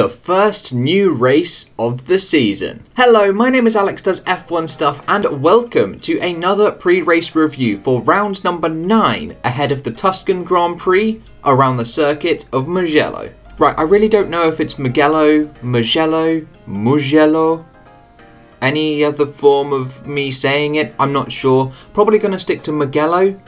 the first new race of the season. Hello, my name is Alex Does F1 Stuff and welcome to another pre-race review for round number 9 ahead of the Tuscan Grand Prix around the circuit of Mugello. Right, I really don't know if it's Mugello, Mugello, any other form of me saying it, I'm not sure. Probably going to stick to Mugello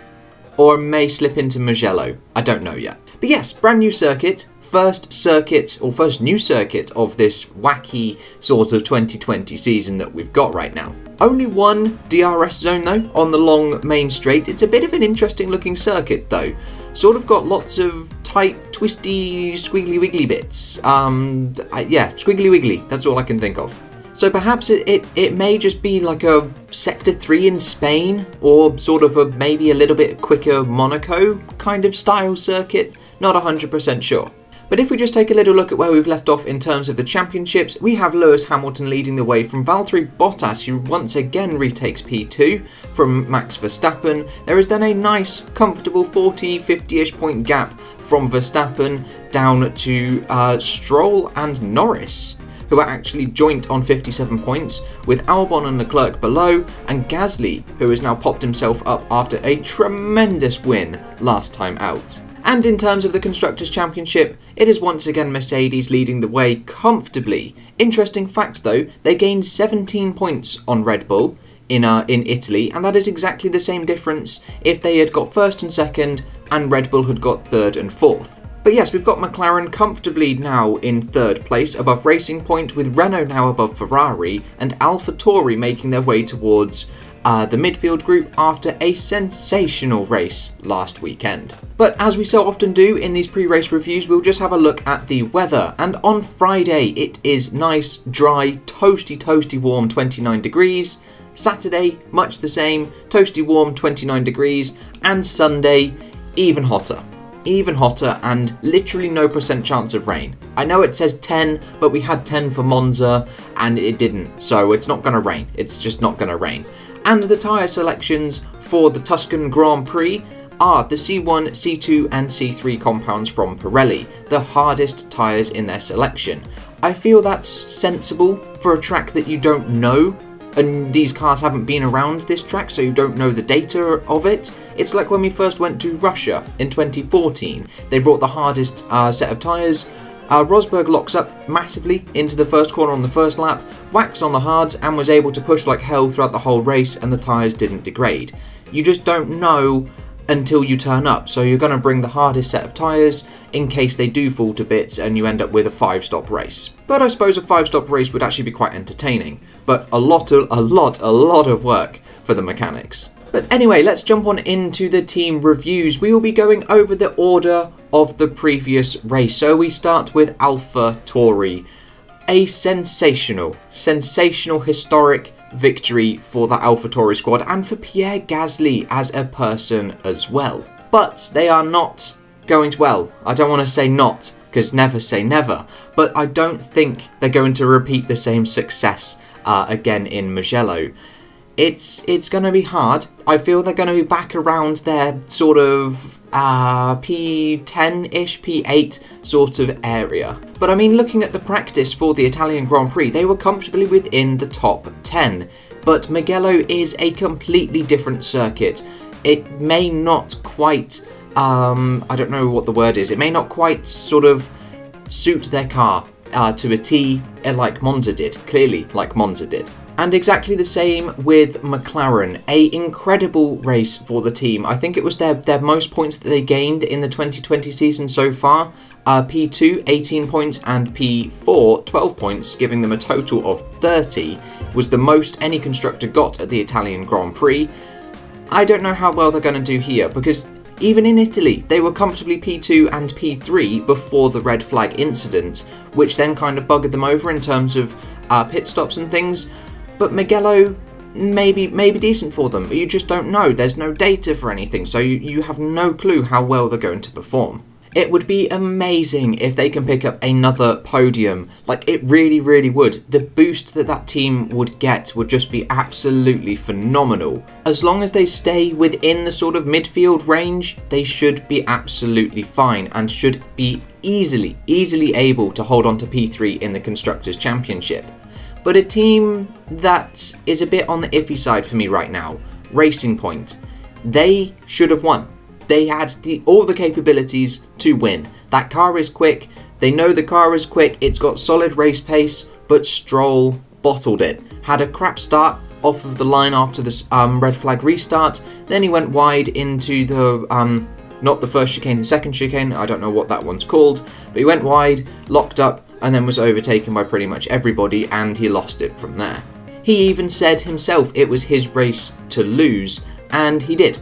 or may slip into Mugello, I don't know yet. But yes, brand new circuit. First new circuit of this wacky sort of 2020 season that we've got right now. Only one DRS zone though on the long main straight. It's a bit of an interesting looking circuit though. Sort of got lots of tight, twisty, squiggly wiggly bits. Yeah, squiggly wiggly, that's all I can think of. So perhaps it may just be like a Sector 3 in Spain, or sort of maybe a little bit quicker Monaco kind of style circuit. Not 100% sure. But if we just take a little look at where we've left off in terms of the championships, we have Lewis Hamilton leading the way from Valtteri Bottas, who once again retakes P2 from Max Verstappen. There is then a nice, comfortable 40-50-ish point gap from Verstappen down to Stroll and Norris, who are actually joint on 57 points, with Albon and Leclerc below, and Gasly, who has now popped himself up after a tremendous win last time out. And in terms of the Constructors' Championship, it is once again Mercedes leading the way comfortably. Interesting fact though, they gained 17 points on Red Bull in Italy, and that is exactly the same difference if they had got first and second and Red Bull had got third and fourth. But yes, we've got McLaren comfortably now in third place above Racing Point, with Renault now above Ferrari and AlphaTauri making their way towards the midfield group after a sensational race last weekend. But as we so often do in these pre-race reviews, we'll just have a look at the weather. And on Friday, it is nice, dry, toasty warm, 29 degrees. Saturday, much the same, toasty warm, 29 degrees. And Sunday, even hotter and literally no % chance of rain. I know it says 10, but we had 10 for Monza and it didn't, so it's not going to rain. It's just not going to rain. And the tyre selections for the Tuscan Grand Prix are the C1, C2 and C3 compounds from Pirelli, the hardest tyres in their selection. I feel that's sensible for a track that you don't know, and these cars haven't been around this track, so you don't know the data of it. It's like when we first went to Russia in 2014. They brought the hardest set of tyres. Rosberg locks up massively into the first corner on the first lap, whacks on the hards and was able to push like hell throughout the whole race, and the tyres didn't degrade. You just don't know until you turn up, so you're going to bring the hardest set of tyres in case they do fall to bits and you end up with a 5-stop race. But I suppose a 5-stop race would actually be quite entertaining, but a lot of work for the mechanics. But anyway, let's jump on into the team reviews. We will be going over the order of the previous race. So we start with AlphaTauri. A sensational, historic victory for the AlphaTauri squad and for Pierre Gasly as a person as well. But they are not going to, well, I don't want to say not, because never say never, but I don't think they're going to repeat the same success again in Mugello. It's going to be hard. I feel they're going to be back around their sort of P10-ish, P8 sort of area. But I mean, looking at the practice for the Italian Grand Prix, they were comfortably within the top 10. But Mugello is a completely different circuit. It may not quite, I don't know what the word is, it may not quite sort of suit their car to a T like Monza did, clearly like Monza did. And exactly the same with McLaren. A incredible race for the team. I think it was their most points that they gained in the 2020 season so far. P2, 18 points, and P4, 12 points, giving them a total of 30. Was the most any constructor got at the Italian Grand Prix. I don't know how well they're going to do here, because even in Italy, they were comfortably P2 and P3 before the red flag incident, which then kind of buggered them over in terms of pit stops and things. But Mugello may be decent for them, but you just don't know. There's no data for anything, so you have no clue how well they're going to perform. It would be amazing if they can pick up another podium. Like, it really, really would. The boost that team would get would just be absolutely phenomenal. As long as they stay within the sort of midfield range, they should be absolutely fine and should be easily able to hold on to P3 in the Constructors' Championship. But a team that is a bit on the iffy side for me right now, Racing Point, they should have won. They had all the capabilities to win. That car is quick, they know the car is quick, it's got solid race pace, but Stroll bottled it. Had a crap start off of the line after this red flag restart, then he went wide into the, not the first chicane, the second chicane, I don't know what that one's called, but he went wide, locked up, and then was overtaken by pretty much everybody, and he lost it from there. He even said himself it was his race to lose, and he did.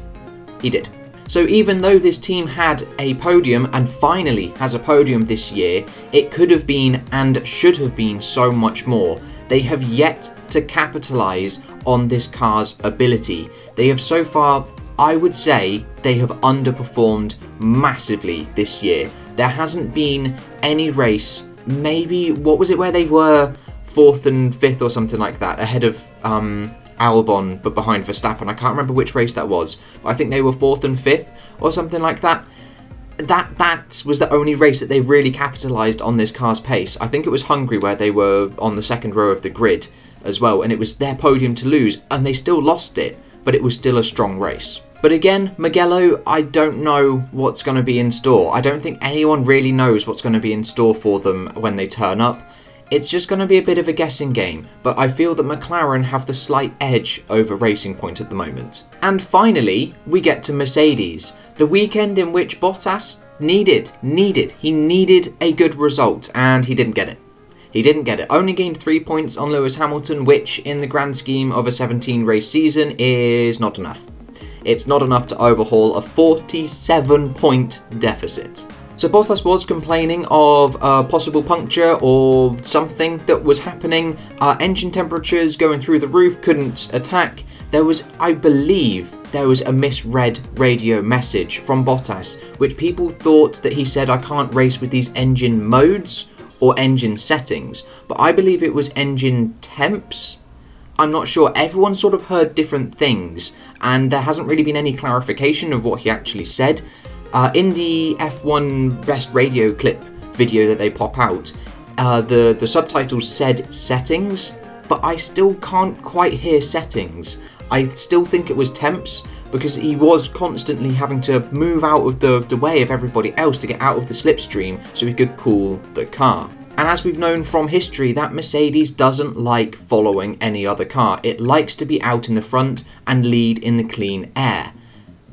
He did. So even though this team had a podium, and finally has a podium this year, it could have been and should have been so much more. They have yet to capitalise on this car's ability. They have so far, I would say, they have underperformed massively this year. There hasn't been any race, maybe, what was it, where they were 4th and 5th or something like that, ahead of Albon but behind Verstappen. I can't remember which race that was, but I think they were 4th and 5th or something like that. That was the only race that they really capitalised on this car's pace. I think it was Hungary where they were on the second row of the grid as well, and it was their podium to lose, and they still lost it, but it was still a strong race. But again, Mugello, I don't know what's going to be in store. I don't think anyone really knows what's going to be in store for them when they turn up. It's just going to be a bit of a guessing game, but I feel that McLaren have the slight edge over Racing Point at the moment. And finally, we get to Mercedes, the weekend in which Bottas needed a good result, and he didn't get it. He didn't get it. Only gained 3 points on Lewis Hamilton, which in the grand scheme of a 17 race season is not enough. It's not enough to overhaul a 47-point deficit. So Bottas was complaining of a possible puncture or something that was happening. Engine temperatures going through the roof, couldn't attack. There was, I believe, there was a misread radio message from Bottas, which people thought that he said, I can't race with these engine modes or engine settings. But I believe it was engine temps. I'm not sure. Everyone sort of heard different things, and there hasn't really been any clarification of what he actually said. In the F1 Best Radio clip video that they pop out, the subtitles said settings, but I still can't quite hear settings. I still think it was temps, because he was constantly having to move out of the way of everybody else to get out of the slipstream so he could cool the car. And as we've known from history, that Mercedes doesn't like following any other car. It likes to be out in the front and lead in the clean air.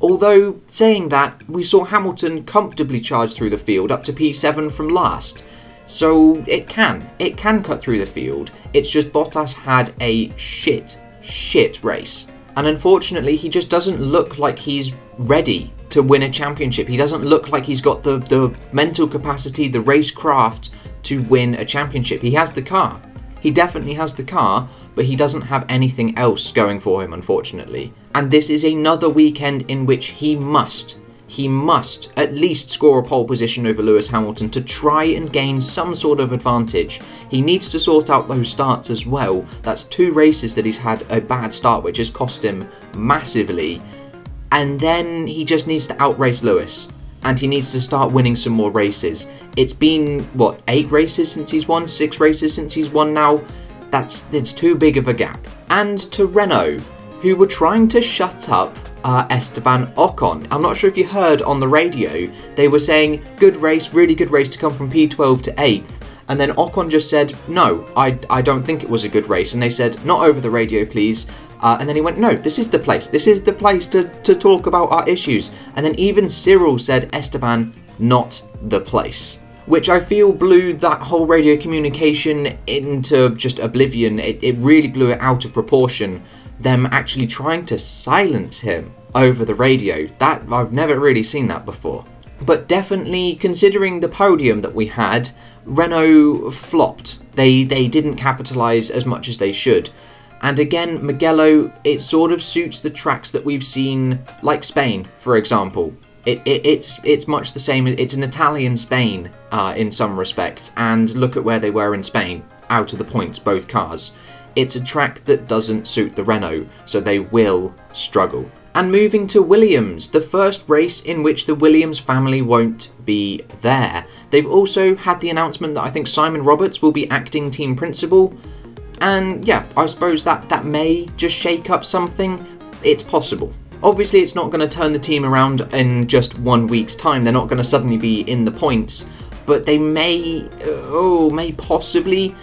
Although, saying that, we saw Hamilton comfortably charge through the field up to P7 from last. So it can cut through the field. It's just Bottas had a shit race. And unfortunately, he just doesn't look like he's ready to win a championship. He doesn't look like he's got the mental capacity, the racecraft to win a championship. He has the car. He definitely has the car, but he doesn't have anything else going for him, unfortunately. And this is another weekend in which he must at least score a pole position over Lewis Hamilton to try and gain some sort of advantage. He needs to sort out those starts as well. That's 2 races that he's had a bad start, which has cost him massively. And then he just needs to outrace Lewis. And he needs to start winning some more races. It's been, what, 8 races since he's won? 6 races since he's won now? It's too big of a gap. And to Renault, who were trying to shut up Esteban Ocon. I'm not sure if you heard on the radio, they were saying, good race, really good race to come from P12 to 8th. And then Ocon just said, no, I don't think it was a good race. And they said, not over the radio, please. And then he went, no, this is the place. This is the place to talk about our issues. And then even Cyril said, Esteban, not the place. Which I feel blew that whole radio communication into just oblivion. It really blew it out of proportion. Them actually trying to silence him over the radio. That, I've never really seen that before. But definitely, considering the podium that we had, Renault flopped. They didn't capitalise as much as they should. And again, Mugello, it sort of suits the tracks that we've seen, like Spain, for example. It's much the same. It's an Italian Spain in some respects. And look at where they were in Spain, out of the points, both cars. It's a track that doesn't suit the Renault, so they will struggle. And moving to Williams, the first race in which the Williams family won't be there. They've also had the announcement that I think Simon Roberts will be acting team principal. And yeah, I suppose that may just shake up something. It's possible. Obviously, it's not going to turn the team around in just 1 week's time. They're not going to suddenly be in the points. But they may possibly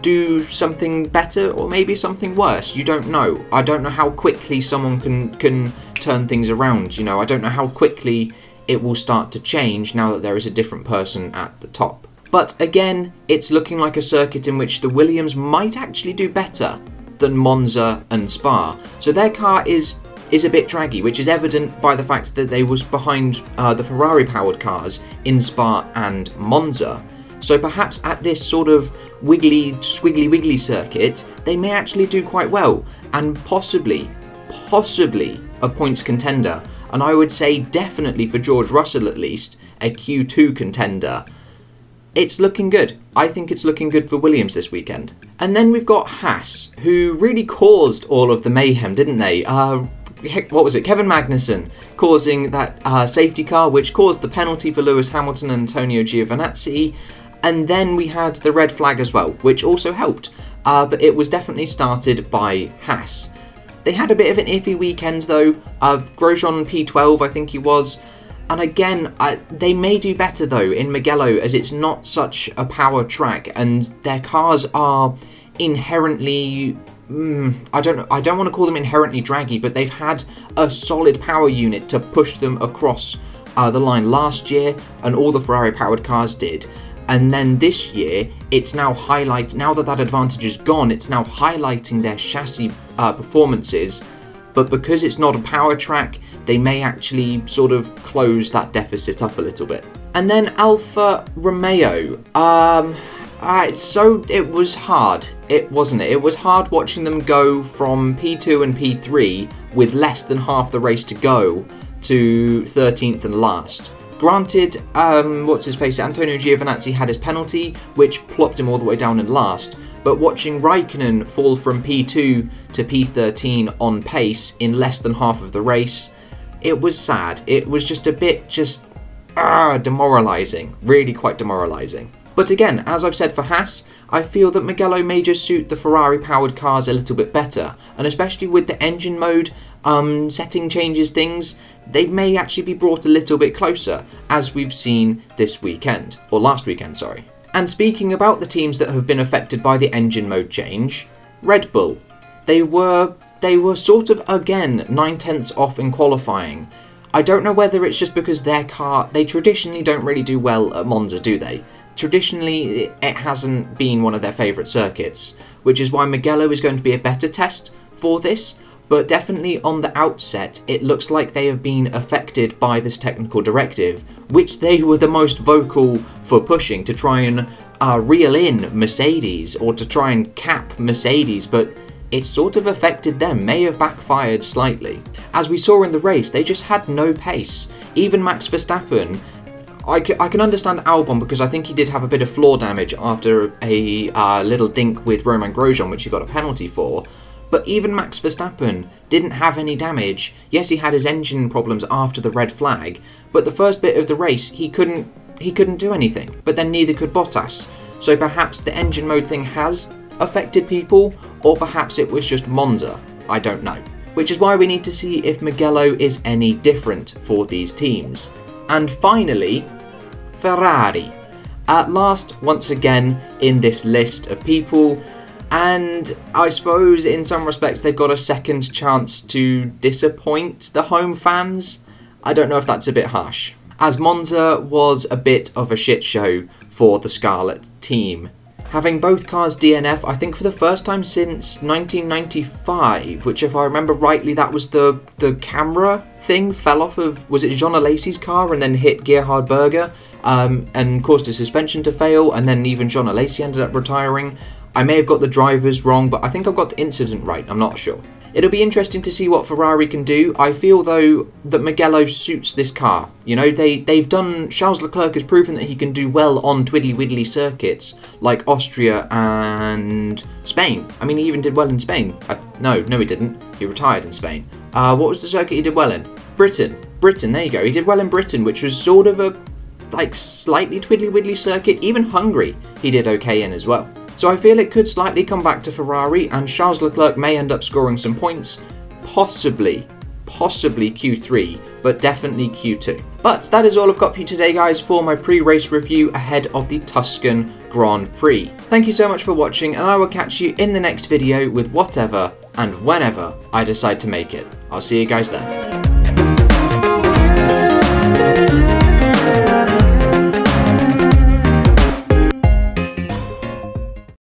do something better or maybe something worse. You don't know. I don't know how quickly someone can turn things around. You know, I don't know how quickly it will start to change now that there is a different person at the top. But again, it's looking like a circuit in which the Williams might actually do better than Monza and Spa. So their car is a bit draggy, which is evident by the fact that they was behind the Ferrari-powered cars in Spa and Monza. So perhaps at this sort of wiggly, squiggly wiggly circuit, they may actually do quite well, and possibly a points contender. And I would say definitely for George Russell at least, a Q2 contender. It's looking good. I think it's looking good for Williams this weekend. And then we've got Haas, who really caused all of the mayhem, didn't they? What was it? Kevin Magnussen causing that safety car, which caused the penalty for Lewis Hamilton and Antonio Giovinazzi. And then we had the red flag as well, which also helped. But it was definitely started by Haas. They had a bit of an iffy weekend though. Grosjean P12, I think he was. And again, they may do better though in Mugello, as it's not such a power track and their cars are inherently... I don't want to call them inherently draggy, but they've had a solid power unit to push them across the line last year, and all the Ferrari-powered cars did. And then this year, it's now now that advantage is gone, it's now highlighting their chassis performances. But because it's not a power track, they may actually sort of close that deficit up a little bit. And then Alfa Romeo. So it was hard, wasn't it? It was hard watching them go from P2 and P3 with less than half the race to go to 13th and last. Granted, Antonio Giovinazzi had his penalty, which plopped him all the way down in last. But watching Raikkonen fall from P2 to P13 on pace in less than half of the race, it was sad. It was just a bit demoralising. Really quite demoralising. But again, as I've said for Haas, I feel that Mugello may just suit the Ferrari-powered cars a little bit better. And especially with the engine mode setting changes things, they may actually be brought a little bit closer, as we've seen this weekend. Or last weekend, sorry. And speaking about the teams that have been affected by the engine mode change, Red Bull. They were sort of, again, 9/10 off in qualifying. I don't know whether it's just because their car, they traditionally don't really do well at Monza, do they? Traditionally, it hasn't been one of their favourite circuits, which is why Mugello is going to be a better test for this. But definitely on the outset, it looks like they have been affected by this technical directive, which they were the most vocal for pushing to try and reel in Mercedes, or to try and cap Mercedes, but it sort of affected them, may have backfired slightly. As we saw in the race, they just had no pace. Even Max Verstappen, I can understand Albon because I think he did have a bit of floor damage after a little dink with Romain Grosjean, which he got a penalty for. But even Max Verstappen didn't have any damage. Yes, he had his engine problems after the red flag, but the first bit of the race he couldn't do anything. But then neither could Bottas. So perhaps the engine mode thing has affected people, or perhaps it was just Monza. I don't know. Which is why we need to see if Mugello is any different for these teams. And finally, Ferrari. At last, once again, in this list of people. And I suppose in some respects they've got a second chance to disappoint the home fans. I don't know if that's a bit harsh. As Monza was a bit of a shit show for the Scarlet team. Having both cars DNF, I think for the first time since 1995, which if I remember rightly, that was the camera thing fell off of, was it Jean Alesi's car and then hit Gerhard Berger and caused a suspension to fail, and then even Jean Alesi ended up retiring. I may have got the drivers wrong, but I think I've got the incident right, I'm not sure. It'll be interesting to see what Ferrari can do. I feel, though, that Mugello suits this car. You know, they've done... Charles Leclerc has proven that he can do well on twiddly-widdly circuits, like Austria and Spain. I mean, he even did well in Spain. No, he didn't. He retired in Spain. What was the circuit he did well in? Britain, there you go. He did well in Britain, which was sort of a like slightly twiddly-widdly circuit. Even Hungary he did okay in as well. So I feel it could slightly come back to Ferrari, and Charles Leclerc may end up scoring some points, possibly Q3, but definitely Q2. But that is all I've got for you today, guys, for my pre-race review ahead of the Tuscan Grand Prix. Thank you so much for watching, and I will catch you in the next video with whatever and whenever I decide to make it. I'll see you guys then.